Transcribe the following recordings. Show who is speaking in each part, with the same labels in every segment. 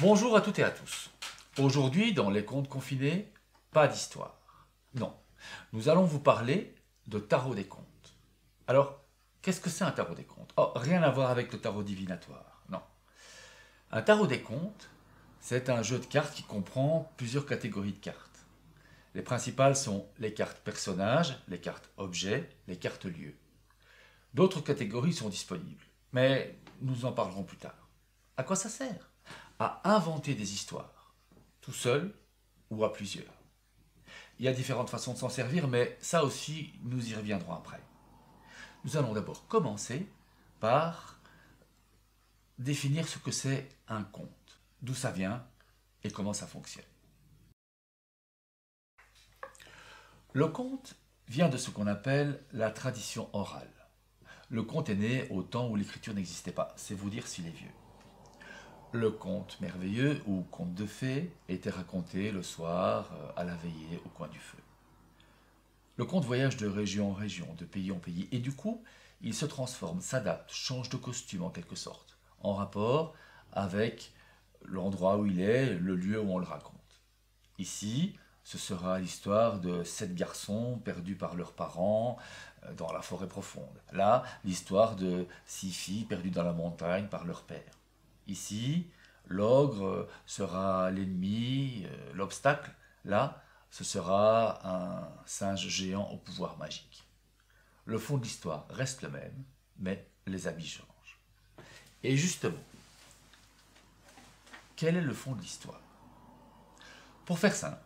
Speaker 1: Bonjour à toutes et à tous. Aujourd'hui, dans les contes confinés, pas d'histoire. Non, nous allons vous parler de tarot des contes. Alors, qu'est-ce que c'est un tarot des contes? Oh, rien à voir avec le tarot divinatoire, non. Un tarot des contes, c'est un jeu de cartes qui comprend plusieurs catégories de cartes. Les principales sont les cartes personnages, les cartes objets, les cartes lieux. D'autres catégories sont disponibles, mais nous en parlerons plus tard. À quoi ça sert? À inventer des histoires, tout seul ou à plusieurs. Il y a différentes façons de s'en servir, mais ça aussi, nous y reviendrons après. Nous allons d'abord commencer par définir ce que c'est un conte, d'où ça vient et comment ça fonctionne. Le conte vient de ce qu'on appelle la tradition orale. Le conte est né au temps où l'écriture n'existait pas, c'est vous dire s'il est vieux. Le conte merveilleux ou conte de fées était raconté le soir à la veillée au coin du feu. Le conte voyage de région en région, de pays en pays, et du coup, il se transforme, s'adapte, change de costume en quelque sorte, en rapport avec l'endroit où il est, le lieu où on le raconte. Ici, ce sera l'histoire de 7 garçons perdus par leurs parents dans la forêt profonde. Là, l'histoire de 6 filles perdues dans la montagne par leur père. Ici, l'ogre sera l'ennemi, l'obstacle. Là, ce sera un singe géant au pouvoir magique. Le fond de l'histoire reste le même, mais les habits changent. Et justement, quel est le fond de l'histoire? Pour faire simple,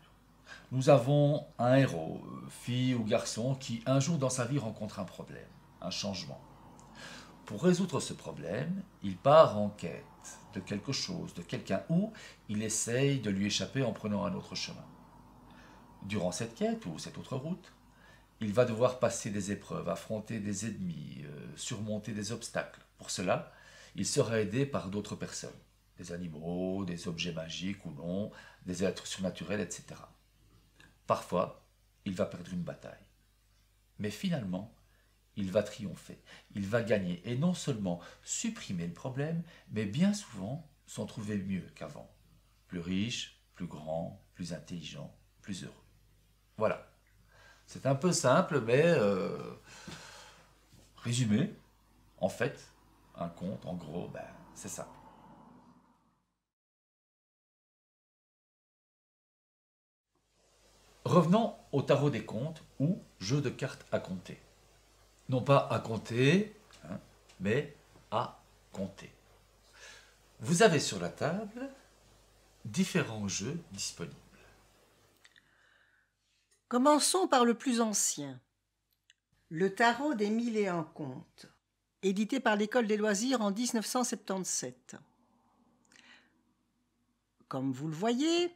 Speaker 1: nous avons un héros, fille ou garçon, qui un jour dans sa vie rencontre un problème, un changement. Pour résoudre ce problème, il part en quête de quelque chose, de quelqu'un, ou il essaye de lui échapper en prenant un autre chemin. Durant cette quête ou cette autre route, il va devoir passer des épreuves, affronter des ennemis, surmonter des obstacles. Pour cela, il sera aidé par d'autres personnes, des animaux, des objets magiques ou non, des êtres surnaturels, etc. Parfois, il va perdre une bataille. Mais finalement, il va triompher, il va gagner et non seulement supprimer le problème, mais bien souvent s'en trouver mieux qu'avant. Plus riche, plus grand, plus intelligent, plus heureux. Voilà. C'est un peu simple, mais résumé, en fait, un conte, en gros, c'est ça. Revenons au tarot des contes ou jeu de cartes à compter. Non pas à compter, hein, mais à compter. Vous avez sur la table différents jeux disponibles.
Speaker 2: Commençons par le plus ancien, le tarot des mille et un contes, édité par l'École des loisirs en 1977. Comme vous le voyez,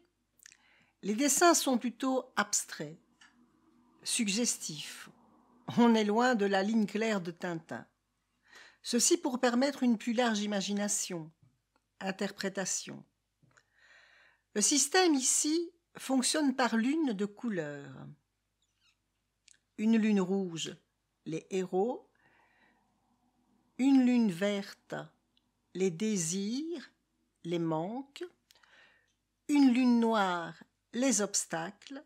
Speaker 2: les dessins sont plutôt abstraits, suggestifs. On est loin de la ligne claire de Tintin. Ceci pour permettre une plus large imagination, interprétation. Le système ici fonctionne par lune de couleurs. Une lune rouge, les héros. Une lune verte, les désirs, les manques. Une lune noire, les obstacles.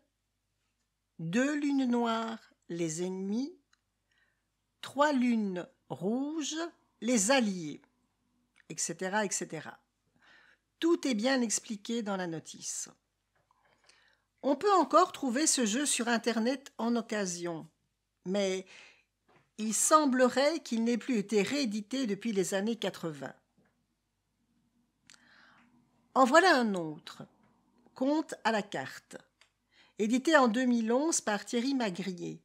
Speaker 2: 2 lunes noires, les ennemis. 3 lunes rouges, les alliés, etc., etc. Tout est bien expliqué dans la notice. On peut encore trouver ce jeu sur Internet en occasion, mais il semblerait qu'il n'ait plus été réédité depuis les années 80. En voilà un autre, Conte à la carte, édité en 2011 par Thierry Magrier,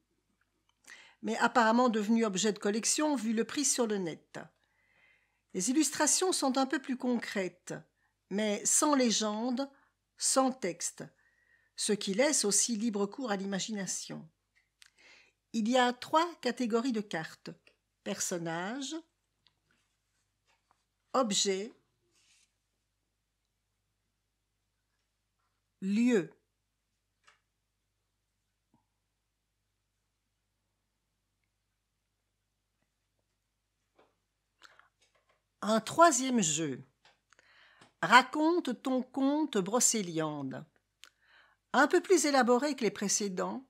Speaker 2: mais apparemment devenu objet de collection vu le prix sur le net. Les illustrations sont un peu plus concrètes, mais sans légende, sans texte, ce qui laisse aussi libre cours à l'imagination. Il y a 3 catégories de cartes: personnages, objets, lieux. Un troisième jeu, Raconte ton conte Brocéliande. Un peu plus élaboré que les précédents,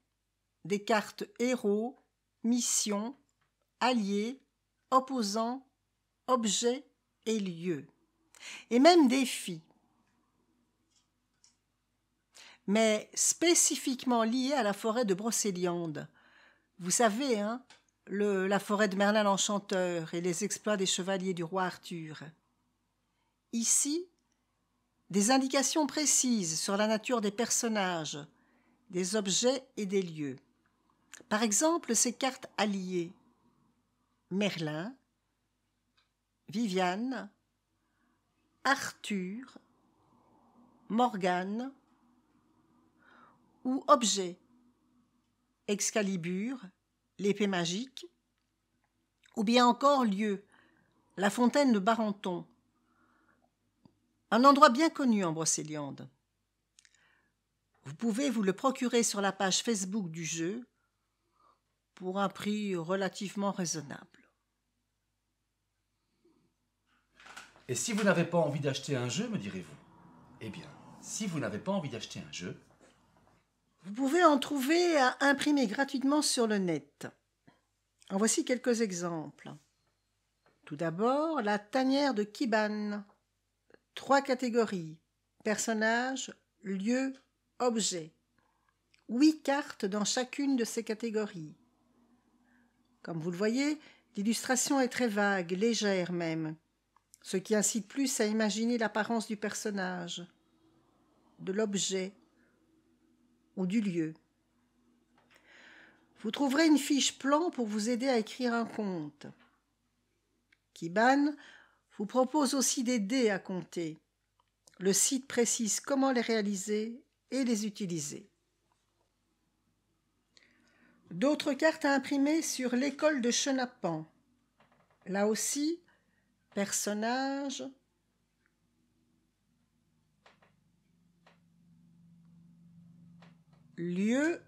Speaker 2: des cartes héros, mission, alliés, opposants, objets et lieux, et même défis, mais spécifiquement liés à la forêt de Brocéliande. Vous savez, hein, la forêt de Merlin l'Enchanteur et les exploits des chevaliers du roi Arthur. Ici, des indications précises sur la nature des personnages, des objets et des lieux. Par exemple, ces cartes alliées. Merlin, Viviane, Arthur, Morgane, ou objets. Excalibur, l'épée magique, ou bien encore lieu, la fontaine de Barenton, un endroit bien connu en Brocéliande. Vous pouvez vous le procurer sur la page Facebook du jeu pour un prix relativement raisonnable.
Speaker 1: Et si vous n'avez pas envie d'acheter un jeu, me direz-vous? Eh bien, si vous n'avez pas envie d'acheter un jeu,
Speaker 2: vous pouvez en trouver à imprimer gratuitement sur le net. En voici quelques exemples. Tout d'abord, la tanière de Kiban. 3 catégories, personnages, lieux, objets. 8 cartes dans chacune de ces catégories. Comme vous le voyez, l'illustration est très vague, légère même, ce qui incite plus à imaginer l'apparence du personnage, de l'objet ou du lieu. Vous trouverez une fiche plan pour vous aider à écrire un conte. Kiban vous propose aussi des dés à compter. Le site précise comment les réaliser et les utiliser. D'autres cartes à imprimer sur l'école de Chenapan. Là aussi, personnages, lieux,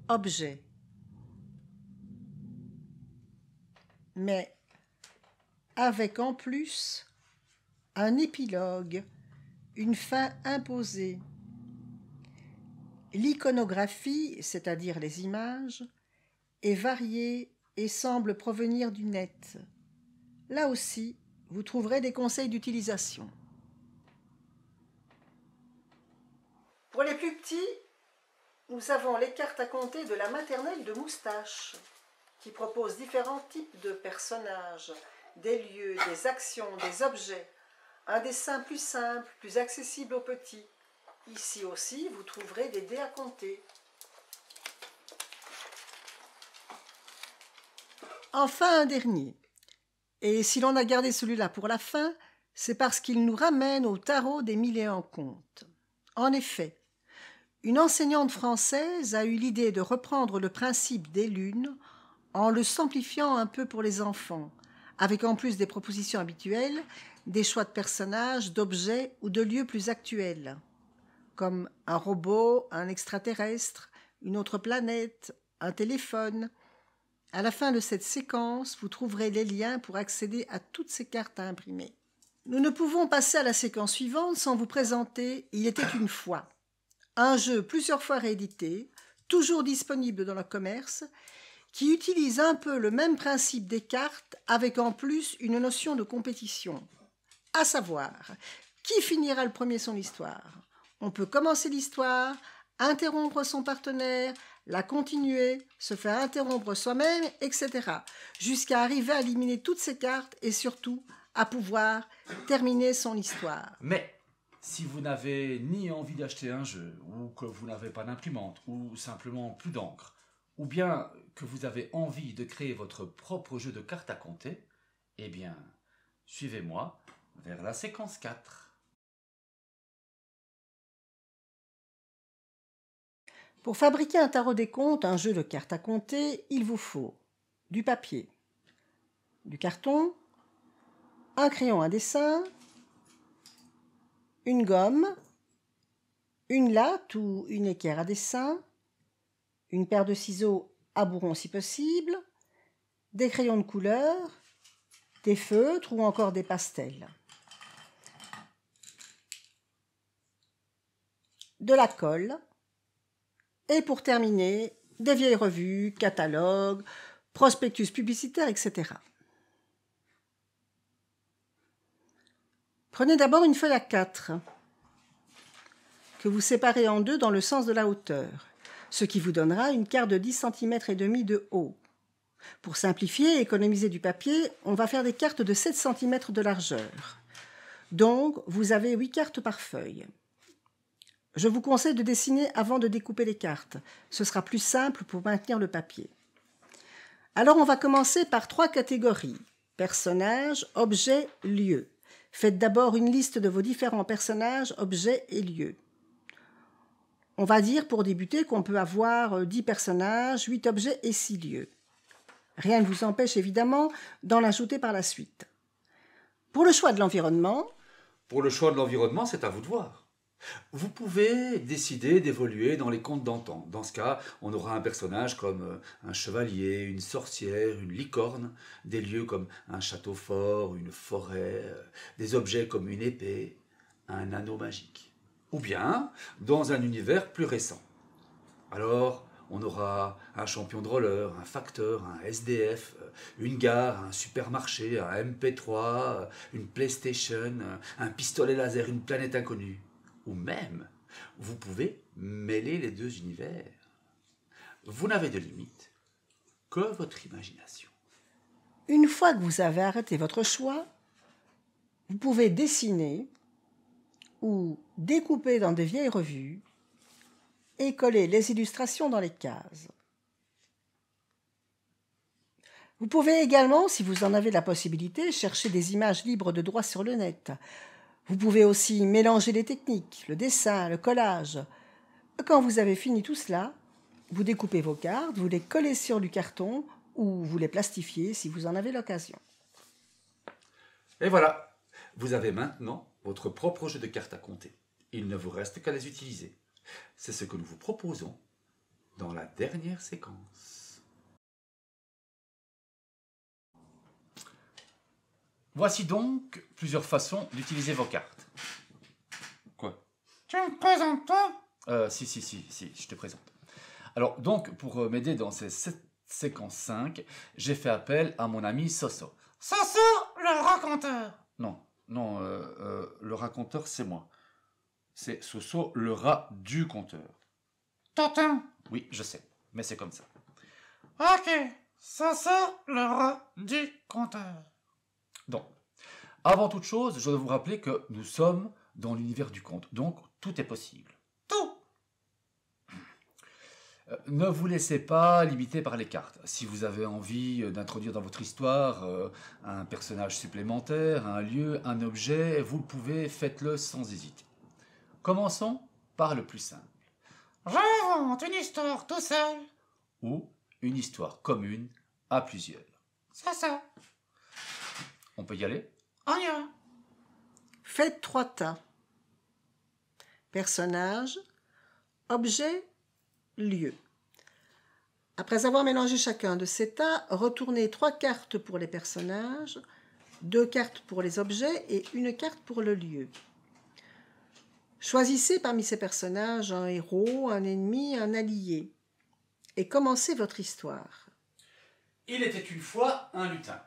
Speaker 2: objets. Mais avec en plus un épilogue, une fin imposée. L'iconographie, c'est-à-dire les images, est variée et semble provenir du net. Là aussi, vous trouverez des conseils d'utilisation. Pour les plus petits, nous avons les cartes à compter de la maternelle de Moustache, qui propose différents types de personnages, des lieux, des actions, des objets. Un dessin plus simple, plus accessible aux petits. Ici aussi, vous trouverez des dés à compter. Enfin, un dernier. Et si l'on a gardé celui-là pour la fin, c'est parce qu'il nous ramène au tarot des 1001 contes. En effet, une enseignante française a eu l'idée de reprendre le principe des lunes en le simplifiant un peu pour les enfants, avec en plus des propositions habituelles, des choix de personnages, d'objets ou de lieux plus actuels, comme un robot, un extraterrestre, une autre planète, un téléphone. À la fin de cette séquence, vous trouverez les liens pour accéder à toutes ces cartes à imprimer. Nous ne pouvons passer à la séquence suivante sans vous présenter « Il était une fois », un jeu plusieurs fois réédité, toujours disponible dans le commerce, qui utilise un peu le même principe des cartes avec en plus une notion de compétition. À savoir, qui finira le premier son histoire? On peut commencer l'histoire, interrompre son partenaire, la continuer, se faire interrompre soi-même, etc. jusqu'à arriver à éliminer toutes ces cartes et surtout à pouvoir terminer son histoire.
Speaker 1: Mais si vous n'avez ni envie d'acheter un jeu, ou que vous n'avez pas d'imprimante, ou simplement plus d'encre, ou bien que vous avez envie de créer votre propre jeu de cartes à compter, eh bien, suivez-moi vers la séquence 4.
Speaker 2: Pour fabriquer un tarot des comptes, un jeu de cartes à compter, il vous faut du papier, du carton, un crayon à dessin, une gomme, une latte ou une équerre à dessin, une paire de ciseaux à bourron si possible, des crayons de couleur, des feutres ou encore des pastels. De la colle et pour terminer, des vieilles revues, catalogues, prospectus publicitaires, etc. Prenez d'abord une feuille A4 que vous séparez en deux dans le sens de la hauteur, ce qui vous donnera une carte de 10 cm et demi de haut. Pour simplifier et économiser du papier, on va faire des cartes de 7 cm de largeur. Donc, vous avez 8 cartes par feuille. Je vous conseille de dessiner avant de découper les cartes. Ce sera plus simple pour maintenir le papier. Alors, on va commencer par 3 catégories. Personnages, objets, lieux. Faites d'abord une liste de vos différents personnages, objets et lieux. On va dire pour débuter qu'on peut avoir 10 personnages, 8 objets et 6 lieux. Rien ne vous empêche évidemment d'en ajouter par la suite. Pour le choix de l'environnement...
Speaker 3: Pour le choix de l'environnement, c'est à vous de voir. Vous pouvez décider d'évoluer dans les contes d'antan. Dans ce cas, on aura un personnage comme un chevalier, une sorcière, une licorne, des lieux comme un château fort, une forêt, des objets comme une épée, un anneau magique. Ou bien dans un univers plus récent. Alors, on aura un champion de roller, un facteur, un SDF, une gare, un supermarché, un MP3, une PlayStation, un pistolet laser, une planète inconnue. Ou même, vous pouvez mêler les deux univers. Vous n'avez de limite que votre imagination.
Speaker 2: Une fois que vous avez arrêté votre choix, vous pouvez dessiner ou découper dans des vieilles revues et coller les illustrations dans les cases. Vous pouvez également, si vous en avez la possibilité, chercher des images libres de droit sur le net. Vous pouvez aussi mélanger les techniques, le dessin, le collage. Quand vous avez fini tout cela, vous découpez vos cartes, vous les collez sur du carton ou vous les plastifiez si vous en avez l'occasion.
Speaker 3: Et voilà, vous avez maintenant votre propre jeu de cartes à compter. Il ne vous reste qu'à les utiliser. C'est ce que nous vous proposons dans la dernière séquence.
Speaker 1: Voici donc plusieurs façons d'utiliser vos cartes. Quoi?
Speaker 4: Tu me présentes pas?
Speaker 1: Si, je te présente. Alors, donc, pour m'aider dans cette séquence 5, j'ai fait appel à mon ami Soso.
Speaker 4: Soso, le raconteur.
Speaker 1: Non, le raconteur, c'est moi. C'est Soso, le rat du conteur.
Speaker 4: Tintin.
Speaker 1: Oui, je sais, mais c'est comme ça.
Speaker 4: Ok, Soso, le rat du conteur.
Speaker 1: Donc, avant toute chose, je dois vous rappeler que nous sommes dans l'univers du conte, donc tout est possible.
Speaker 4: Tout.
Speaker 1: Ne vous laissez pas limiter par les cartes. Si vous avez envie d'introduire dans votre histoire un personnage supplémentaire, un lieu, un objet, vous le pouvez, faites-le sans hésiter. Commençons par le plus simple.
Speaker 4: J'invente une histoire tout seul.
Speaker 1: Ou une histoire commune à plusieurs.
Speaker 4: C'est ça.
Speaker 1: On peut y aller?
Speaker 4: On y va.
Speaker 2: Faites 3 tas. Personnages, objets, lieux. Après avoir mélangé chacun de ces tas, retournez 3 cartes pour les personnages, 2 cartes pour les objets et 1 carte pour le lieu. Choisissez parmi ces personnages un héros, un ennemi, un allié et commencez votre histoire.
Speaker 3: Il était une fois un lutin.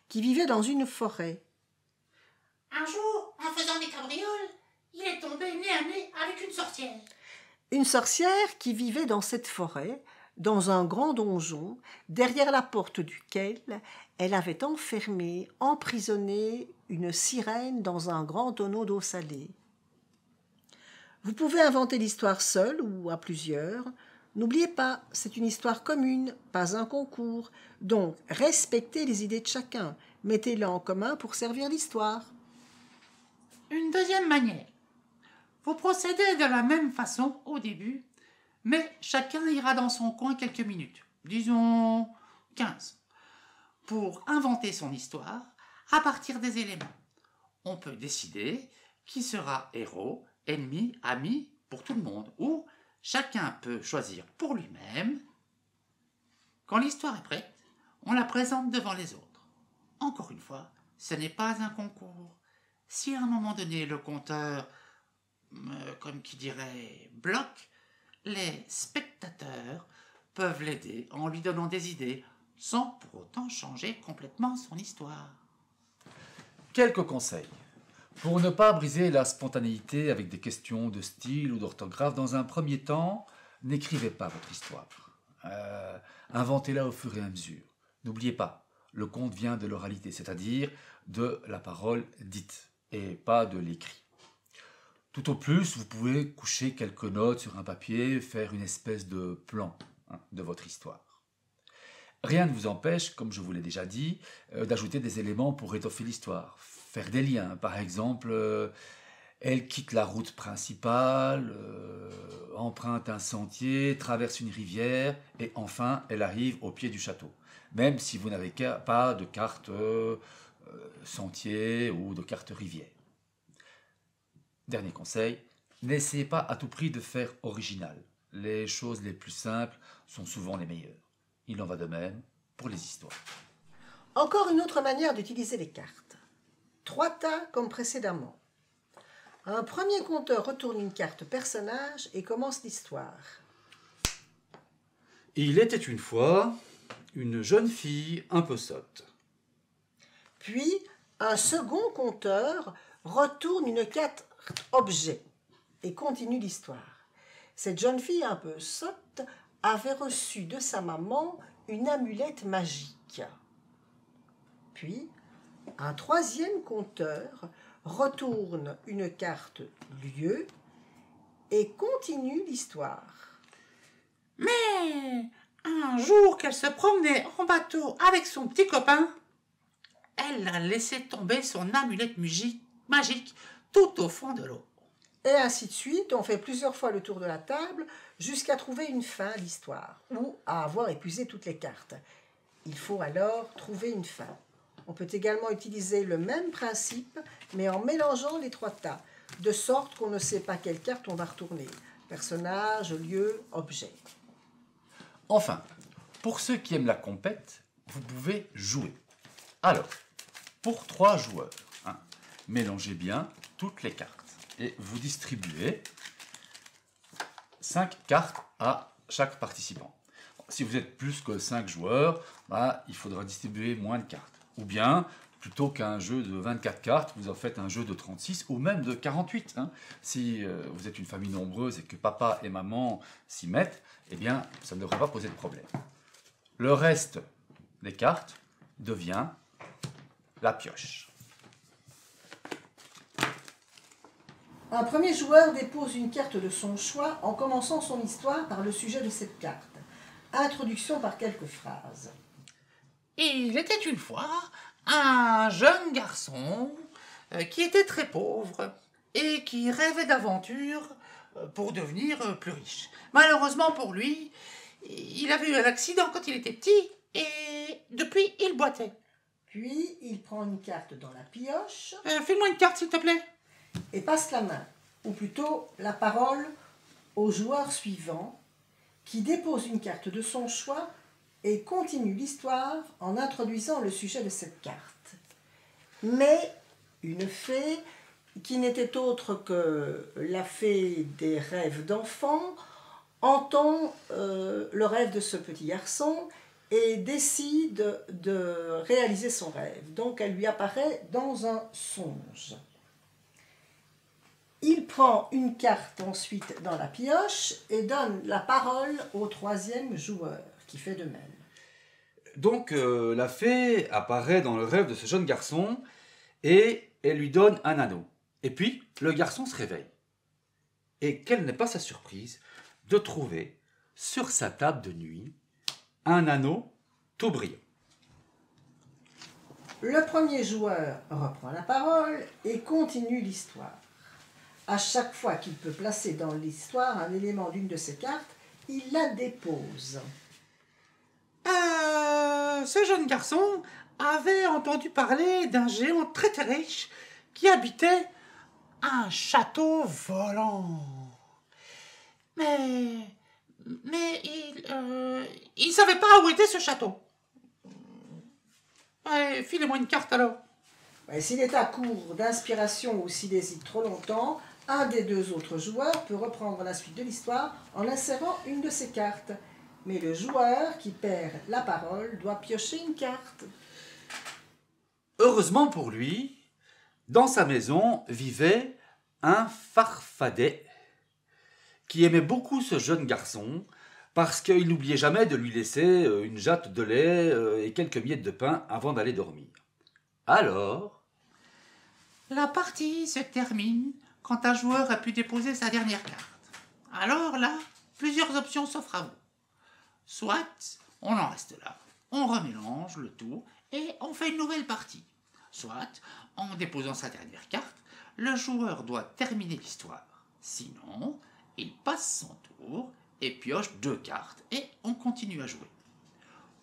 Speaker 2: Qui vivait dans une forêt.
Speaker 4: Un jour, en faisant des cabrioles, il est tombé nez à nez avec une sorcière.
Speaker 2: Une sorcière qui vivait dans cette forêt, dans un grand donjon, derrière la porte duquel elle avait enfermé, emprisonné une sirène dans un grand tonneau d'eau salée. Vous pouvez inventer l'histoire seule ou à plusieurs. N'oubliez pas, c'est une histoire commune, pas un concours. Donc, respectez les idées de chacun. Mettez-les en commun pour servir l'histoire.
Speaker 4: Une deuxième manière. Vous procédez de la même façon au début, mais chacun ira dans son coin quelques minutes, disons 15, pour inventer son histoire à partir des éléments. On peut décider qui sera héros, ennemi, ami pour tout le monde, ou chacun peut choisir pour lui-même. Quand l'histoire est prête, on la présente devant les autres. Encore une fois, ce n'est pas un concours. Si à un moment donné le conteur, comme qui dirait, bloque, les spectateurs peuvent l'aider en lui donnant des idées, sans pour autant changer complètement son histoire.
Speaker 1: Quelques conseils. Pour ne pas briser la spontanéité avec des questions de style ou d'orthographe, dans un premier temps, n'écrivez pas votre histoire. Inventez-la au fur et à mesure. N'oubliez pas, le conte vient de l'oralité, c'est-à-dire de la parole dite, et pas de l'écrit. Tout au plus, vous pouvez coucher quelques notes sur un papier, faire une espèce de plan de votre histoire. Rien ne vous empêche, comme je vous l'ai déjà dit, d'ajouter des éléments pour étoffer l'histoire. Faire des liens, par exemple, elle quitte la route principale, emprunte un sentier, traverse une rivière, et enfin, elle arrive au pied du château. Même si vous n'avez pas de carte sentier ou de carte rivière. Dernier conseil, n'essayez pas à tout prix de faire original. Les choses les plus simples sont souvent les meilleures. Il en va de même pour les histoires.
Speaker 2: Encore une autre manière d'utiliser les cartes. 3 tas comme précédemment. Un premier conteur retourne une carte personnage et commence l'histoire.
Speaker 3: Il était une fois une jeune fille un peu sotte.
Speaker 2: Puis, un second conteur retourne une carte objet et continue l'histoire. Cette jeune fille un peu sotte avait reçu de sa maman une amulette magique. Puis, un troisième conteur retourne une carte lieu et continue l'histoire.
Speaker 4: Mais un jour qu'elle se promenait en bateau avec son petit copain, elle a laissé tomber son amulette magique tout au fond de l'eau.
Speaker 2: Et ainsi de suite, on fait plusieurs fois le tour de la table jusqu'à trouver une fin à l'histoire ou à avoir épuisé toutes les cartes. Il faut alors trouver une fin. On peut également utiliser le même principe, mais en mélangeant les 3 tas, de sorte qu'on ne sait pas quelle carte on va retourner. Personnage, lieu, objet.
Speaker 1: Enfin, pour ceux qui aiment la compète, vous pouvez jouer. Alors, pour 3 joueurs, mélangez bien toutes les cartes et vous distribuez 5 cartes à chaque participant. Si vous êtes plus que 5 joueurs, il faudra distribuer moins de cartes. Ou bien, plutôt qu'un jeu de 24 cartes, vous en faites un jeu de 36 ou même de 48. Si vous êtes une famille nombreuse et que papa et maman s'y mettent, eh bien, ça ne devrait pas poser de problème. Le reste des cartes devient la pioche.
Speaker 2: Un premier joueur dépose une carte de son choix en commençant son histoire par le sujet de cette carte. Introduction par quelques phrases.
Speaker 4: Il était une fois un jeune garçon qui était très pauvre et qui rêvait d'aventure pour devenir plus riche. Malheureusement pour lui, il avait eu un accident quand il était petit et depuis il boitait.
Speaker 2: Puis, il prend une carte dans la pioche
Speaker 4: File-moi une carte s'il te plaît.
Speaker 2: et passe la main, ou plutôt la parole, au joueur suivant qui dépose une carte de son choix et continue l'histoire en introduisant le sujet de cette carte. Mais une fée, qui n'était autre que la fée des rêves d'enfant, entend le rêve de ce petit garçon et décide de réaliser son rêve. Donc elle lui apparaît dans un songe. Il prend une carte ensuite dans la pioche et donne la parole au troisième joueur, qui fait de même.
Speaker 3: Donc la fée apparaît dans le rêve de ce jeune garçon et elle lui donne un anneau. Et puis le garçon se réveille. Et quelle n'est pas sa surprise de trouver sur sa table de nuit un anneau tout brillant.
Speaker 2: Le premier joueur reprend la parole et continue l'histoire. À chaque fois qu'il peut placer dans l'histoire un élément d'une de ces cartes, il la dépose.
Speaker 4: Ce jeune garçon avait entendu parler d'un géant très très riche qui habitait un château volant. Mais il savait pas où était ce château. Ouais, filez-moi une carte alors.
Speaker 2: S'il est à court d'inspiration ou s'il hésite trop longtemps, un des deux autres joueurs peut reprendre la suite de l'histoire en insérant une de ses cartes. Mais le joueur qui perd la parole doit piocher une carte.
Speaker 3: Heureusement pour lui, dans sa maison vivait un farfadet qui aimait beaucoup ce jeune garçon parce qu'il n'oubliait jamais de lui laisser une jatte de lait et quelques miettes de pain avant d'aller dormir. Alors,
Speaker 4: La partie se termine quand un joueur a pu déposer sa dernière carte. Alors là, plusieurs options s'offrent à vous. Soit on en reste là, on remélange le tout et on fait une nouvelle partie. Soit, en déposant sa dernière carte, le joueur doit terminer l'histoire. Sinon, il passe son tour et pioche 2 cartes et on continue à jouer.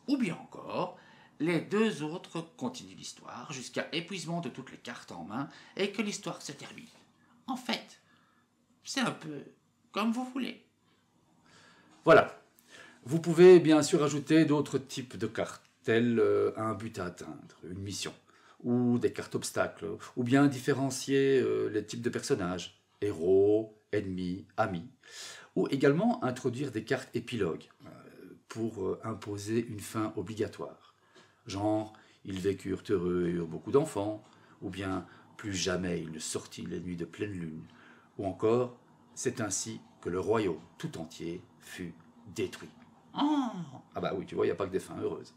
Speaker 4: Ou bien encore, les 2 autres continuent l'histoire jusqu'à épuisement de toutes les cartes en main et que l'histoire se termine. En fait, c'est un peu comme vous voulez.
Speaker 3: voilà. Vous pouvez bien sûr ajouter d'autres types de cartes, telles un but à atteindre, une mission, ou des cartes obstacles, ou bien différencier les types de personnages, héros, ennemis, amis, ou également introduire des cartes épilogues pour imposer une fin obligatoire. Genre, ils vécurent heureux et eurent beaucoup d'enfants, ou bien plus jamais il ne sortit les nuits de pleine lune, ou encore, c'est ainsi que le royaume tout entier fut détruit.
Speaker 4: Oh,
Speaker 3: Ah bah oui, tu vois, il n'y a pas que des fins heureuses.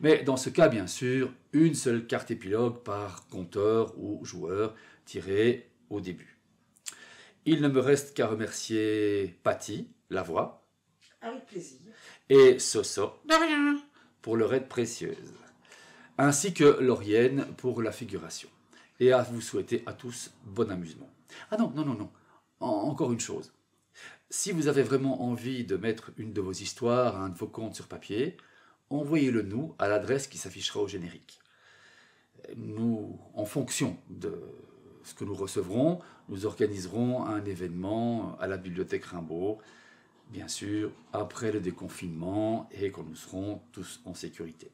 Speaker 3: Mais dans ce cas, bien sûr, une seule carte épilogue par compteur ou joueur tirée au début. Il ne me reste qu'à remercier Patty, la voix,
Speaker 2: Avec plaisir.
Speaker 3: et Soso
Speaker 4: de rien.
Speaker 3: pour leur aide précieuse, ainsi que Laurienne pour la figuration. Et à vous souhaiter à tous bon amusement. Ah non, non, non, non. Encore une chose. Si vous avez vraiment envie de mettre une de vos histoires, un de vos contes sur papier, envoyez-le nous à l'adresse qui s'affichera au générique. Nous, en fonction de ce que nous recevrons, nous organiserons un événement à la bibliothèque Rimbaud, bien sûr, après le déconfinement et quand nous serons tous en sécurité.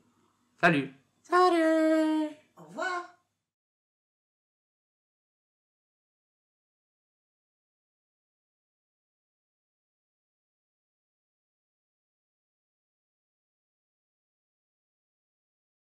Speaker 3: Salut!
Speaker 4: Salut!
Speaker 2: Au revoir.